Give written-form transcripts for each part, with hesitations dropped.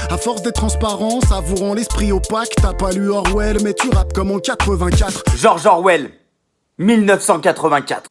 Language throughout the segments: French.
À force d'être transparent, savourant l'esprit opaque. T'as pas lu Orwell, mais tu rappes comme en 84. George Orwell, 1984.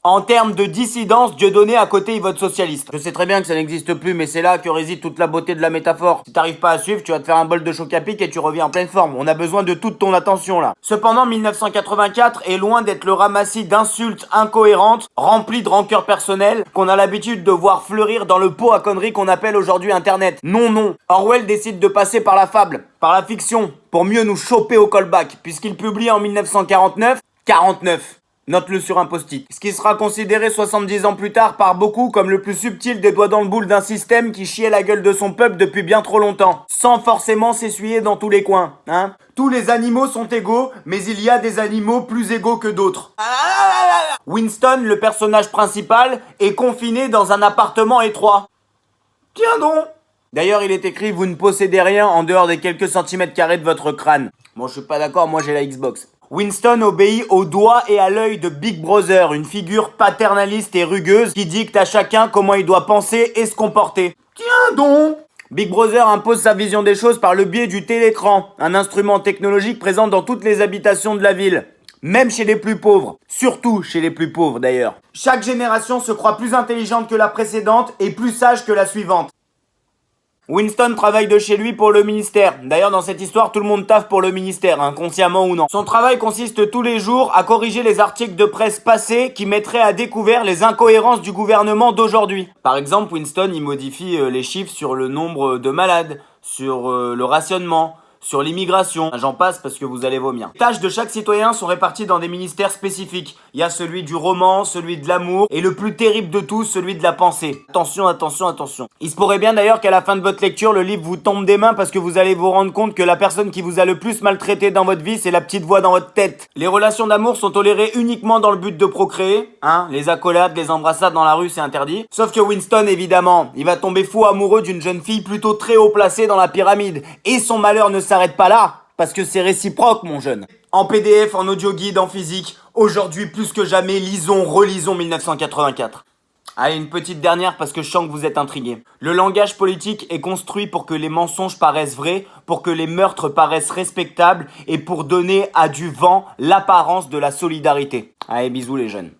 En termes de dissidence, Dieudonné à côté il vote socialiste. Je sais très bien que ça n'existe plus, mais c'est là que réside toute la beauté de la métaphore. Si t'arrives pas à suivre, tu vas te faire un bol de choc à pic et tu reviens en pleine forme. On a besoin de toute ton attention là. Cependant, 1984 est loin d'être le ramassis d'insultes incohérentes, remplies de rancœur personnelle, qu'on a l'habitude de voir fleurir dans le pot à conneries qu'on appelle aujourd'hui Internet. Non, non. Orwell décide de passer par la fable, par la fiction, pour mieux nous choper au callback, puisqu'il publie en 1949, 49. Note-le sur un post-it. Ce qui sera considéré 70 ans plus tard par beaucoup comme le plus subtil des doigts dans le boule d'un système qui chiait la gueule de son peuple depuis bien trop longtemps, sans forcément s'essuyer dans tous les coins, hein. Tous les animaux sont égaux, mais il y a des animaux plus égaux que d'autres. Winston, le personnage principal, est confiné dans un appartement étroit. Tiens donc. D'ailleurs, il est écrit « Vous ne possédez rien en dehors des quelques centimètres carrés de votre crâne ». Bon, je suis pas d'accord, moi j'ai la Xbox. Winston obéit au doigt et à l'œil de Big Brother, une figure paternaliste et rugueuse qui dicte à chacun comment il doit penser et se comporter. Tiens donc! Big Brother impose sa vision des choses par le biais du télécran, un instrument technologique présent dans toutes les habitations de la ville. Même chez les plus pauvres. Surtout chez les plus pauvres d'ailleurs. Chaque génération se croit plus intelligente que la précédente et plus sage que la suivante. Winston travaille de chez lui pour le ministère. D'ailleurs, dans cette histoire, tout le monde taffe pour le ministère, inconsciemment ou non. Son travail consiste tous les jours à corriger les articles de presse passés qui mettraient à découvert les incohérences du gouvernement d'aujourd'hui. Par exemple, Winston, il modifie les chiffres sur le nombre de malades, sur le rationnement, sur l'immigration. J'en passe parce que vous allez vomir. Les tâches de chaque citoyen sont réparties dans des ministères spécifiques. Il y a celui du roman, celui de l'amour et le plus terrible de tous, celui de la pensée. Attention, attention, attention. Il se pourrait bien d'ailleurs qu'à la fin de votre lecture, le livre vous tombe des mains parce que vous allez vous rendre compte que la personne qui vous a le plus maltraité dans votre vie, c'est la petite voix dans votre tête. Les relations d'amour sont tolérées uniquement dans le but de procréer. Hein, les accolades, les embrassades dans la rue, c'est interdit. Sauf que Winston, évidemment, il va tomber fou amoureux d'une jeune fille plutôt très haut placée dans la pyramide. Et son malheur ne s'arrête pas là, parce que c'est réciproque, mon jeune. En PDF, en audio guide, en physique, aujourd'hui plus que jamais, lisons, relisons 1984. Allez, une petite dernière parce que je sens que vous êtes intrigués. Le langage politique est construit pour que les mensonges paraissent vrais, pour que les meurtres paraissent respectables et pour donner à du vent l'apparence de la solidarité. Allez, bisous les jeunes.